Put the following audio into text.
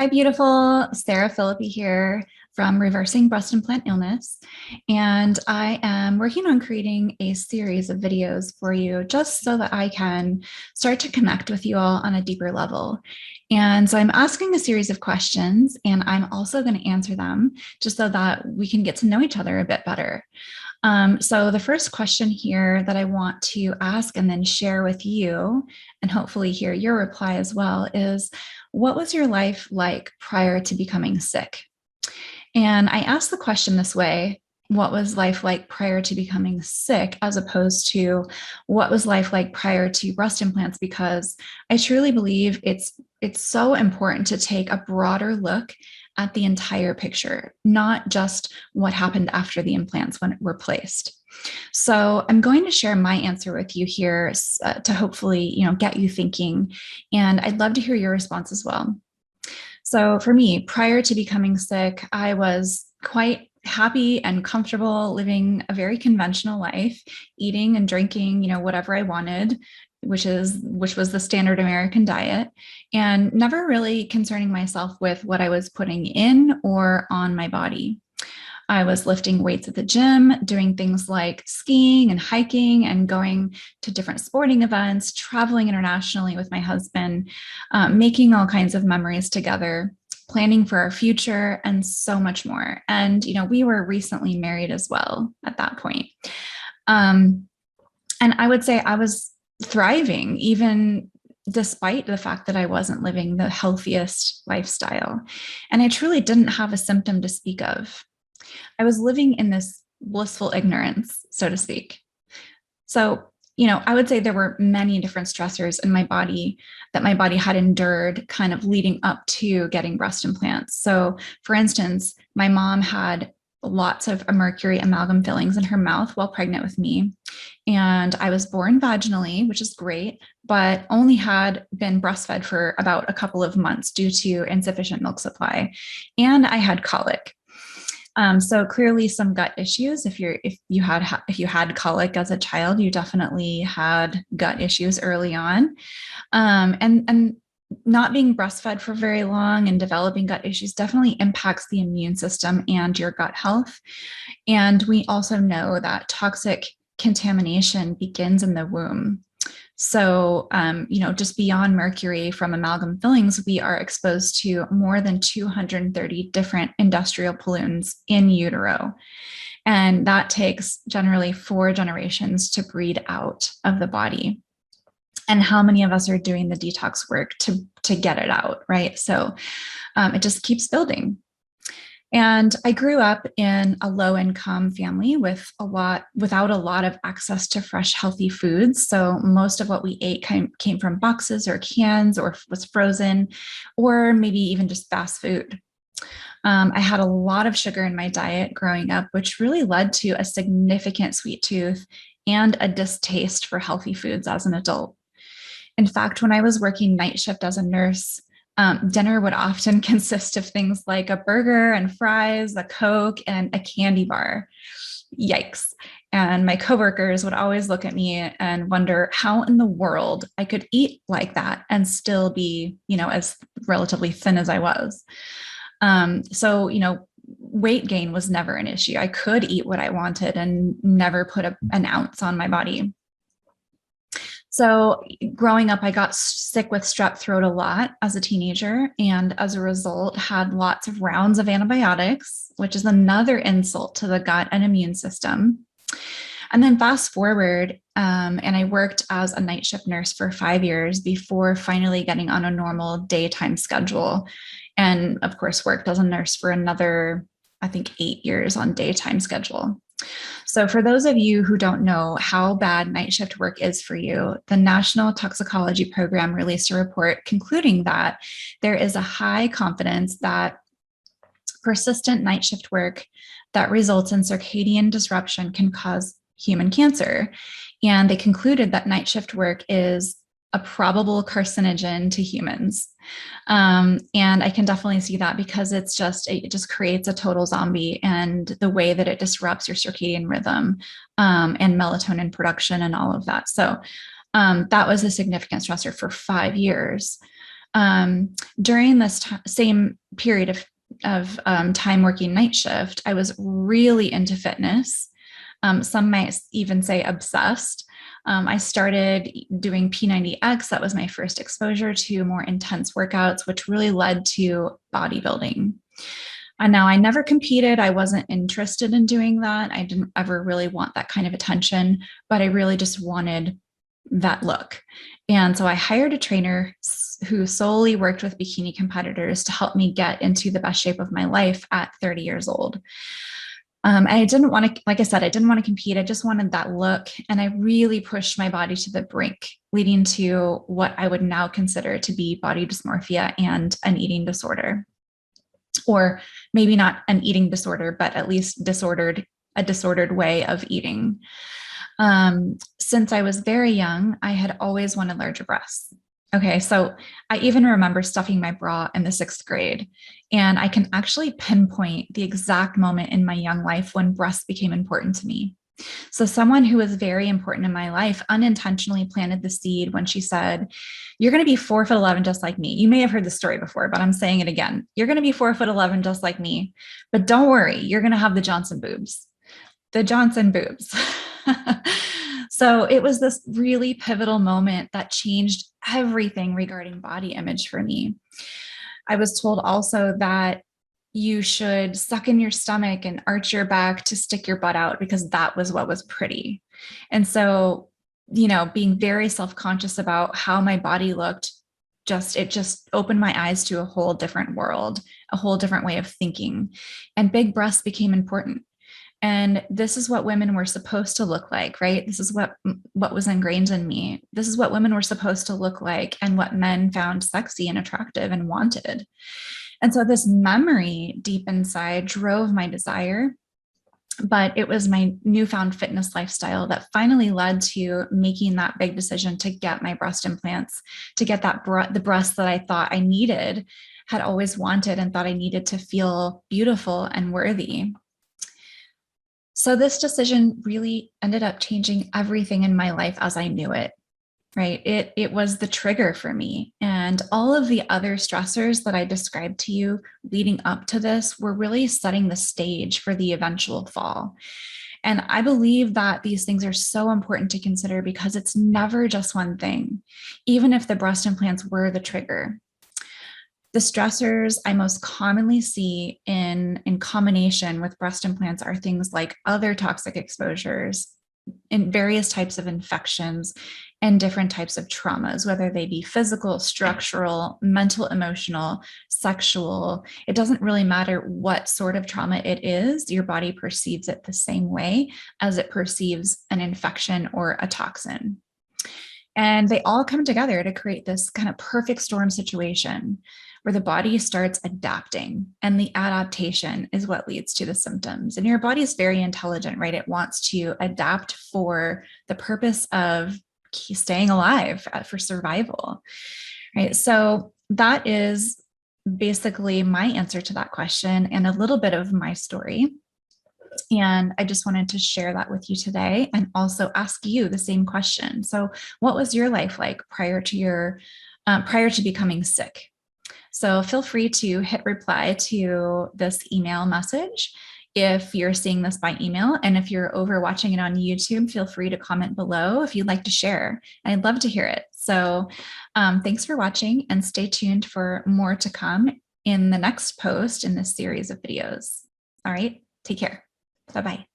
Hi, beautiful. Sarah Philippi here from Reversing Breast Implant Illness. And I am working on creating a series of videos for you just so that I can start to connect with you all on a deeper level. And so I'm asking a series of questions, and I'm also going to answer them just so that we can get to know each other a bit better. So the first question here that I want to ask and then share with you, and hopefully hear your reply as well, is what was your life like prior to becoming sick? And I asked the question this way: what was life like prior to becoming sick, as opposed to what was life like prior to breast implants? Because I truly believe it's so important to take a broader look at the entire picture, not just what happened after the implants when it were placed. So I'm going to share my answer with you here to hopefully, get you thinking. And I'd love to hear your response as well. So for me, prior to becoming sick, I was quite happy and comfortable living a very conventional life, eating and drinking, whatever I wanted, which was the standard American diet, and never really concerning myself with what I was putting in or on my body. I was lifting weights at the gym, doing things like skiing and hiking and going to different sporting events, traveling internationally with my husband, making all kinds of memories together, planning for our future, and so much more. And, we were recently married as well at that point. And I would say I was thriving, even despite the fact that I wasn't living the healthiest lifestyle. And I truly didn't have a symptom to speak of. I was living in this blissful ignorance, so to speak. So, I would say there were many different stressors in my body that my body had endured kind of leading up to getting breast implants. So, for instance, my mom had lots of mercury amalgam fillings in her mouth while pregnant with me. And I was born vaginally, which is great, but only had been breastfed for about a couple of months due to insufficient milk supply. And I had colic. So clearly some gut issues. If you had colic as a child, you definitely had gut issues early on. And not being breastfed for very long and developing gut issues definitely impacts the immune system and your gut health. And we also know that toxic contamination begins in the womb. So, just beyond mercury from amalgam fillings, we are exposed to more than 230 different industrial pollutants in utero. And that takes generally 4 generations to breed out of the body. And how many of us are doing the detox work to get it out, right? So it just keeps building. And I grew up in a low income family without a lot of access to fresh, healthy foods. So most of what we ate came from boxes or cans or was frozen, or maybe even just fast food. I had a lot of sugar in my diet growing up, which really led to a significant sweet tooth and a distaste for healthy foods as an adult. In fact, when I was working night shift as a nurse, dinner would often consist of things like a burger and fries, a Coke, and a candy bar. Yikes. And my coworkers would always look at me and wonder how in the world I could eat like that and still be, as relatively thin as I was. So, weight gain was never an issue. I could eat what I wanted and never put an ounce on my body. So growing up, I got sick with strep throat a lot as a teenager, and as a result had lots of rounds of antibiotics, which is another insult to the gut and immune system. And then fast forward, and I worked as a night shift nurse for 5 years before finally getting on a normal daytime schedule. And of course, worked as a nurse for another, I think, 8 years on daytime schedule. So for those of you who don't know how bad night shift work is for you, the National Toxicology Program released a report concluding that there is a high confidence that persistent night shift work that results in circadian disruption can cause human cancer. And they concluded that night shift work is a probable carcinogen to humans. And I can definitely see that because it just creates a total zombie, and the way that it disrupts your circadian rhythm and melatonin production and all of that. So that was a significant stressor for 5 years. During this same period of time working night shift, I was really into fitness. Some might even say obsessed. I started doing P90X. That was my first exposure to more intense workouts, which really led to bodybuilding. And now I never competed. I wasn't interested in doing that. I didn't ever really want that kind of attention, but I really just wanted that look. And so I hired a trainer who solely worked with bikini competitors to help me get into the best shape of my life at 30 years old. And I didn't want to, like I said, I didn't want to compete. I just wanted that look. And I really pushed my body to the brink, leading to what I would now consider to be body dysmorphia and an eating disorder. Or maybe not an eating disorder, but at least a disordered way of eating. Since I was very young, I had always wanted larger breasts. Okay, so I even remember stuffing my bra in the 6th grade, and I can actually pinpoint the exact moment in my young life when breasts became important to me. So someone who was very important in my life unintentionally planted the seed when she said, "You're going to be 4'11" just like me." You may have heard the story before, but I'm saying it again. "You're going to be 4'11" just like me, but don't worry, you're going to have the Johnson boobs. The Johnson boobs. So it was this really pivotal moment that changed everything regarding body image for me. I was told also that you should suck in your stomach and arch your back to stick your butt out because that was what was pretty. And so, being very self-conscious about how my body looked, it just opened my eyes to a whole different world, a whole different way of thinking. And big breasts became important. And this is what women were supposed to look like, right? This is what was ingrained in me. This is what women were supposed to look like and what men found sexy and attractive and wanted. And so this memory deep inside drove my desire, but it was my newfound fitness lifestyle that finally led to making that big decision to get my breast implants, to get the breast that I thought I needed, had always wanted and thought I needed to feel beautiful and worthy. So this decision really ended up changing everything in my life as I knew it, right? It was the trigger for me. And all of the other stressors that I described to you leading up to this were really setting the stage for the eventual fall. And I believe that these things are so important to consider because it's never just one thing, even if the breast implants were the trigger. The stressors I most commonly see in combination with breast implants are things like other toxic exposures, in various types of infections, and different types of traumas, whether they be physical, structural, mental, emotional, sexual. It doesn't really matter what sort of trauma it is, your body perceives it the same way as it perceives an infection or a toxin. And they all come together to create this kind of perfect storm situation where the body starts adapting, and the adaptation is what leads to the symptoms. And your body is very intelligent, right? It wants to adapt for the purpose of staying alive, for survival, right? So that is basically my answer to that question and a little bit of my story. And I just wanted to share that with you today and also ask you the same question. So what was your life like prior to becoming sick? So feel free to hit reply to this email message if you're seeing this by email. And if you're over watching it on YouTube, feel free to comment below if you'd like to share. I'd love to hear it. So thanks for watching, and stay tuned for more to come in the next post in this series of videos. All right, take care. Bye-bye.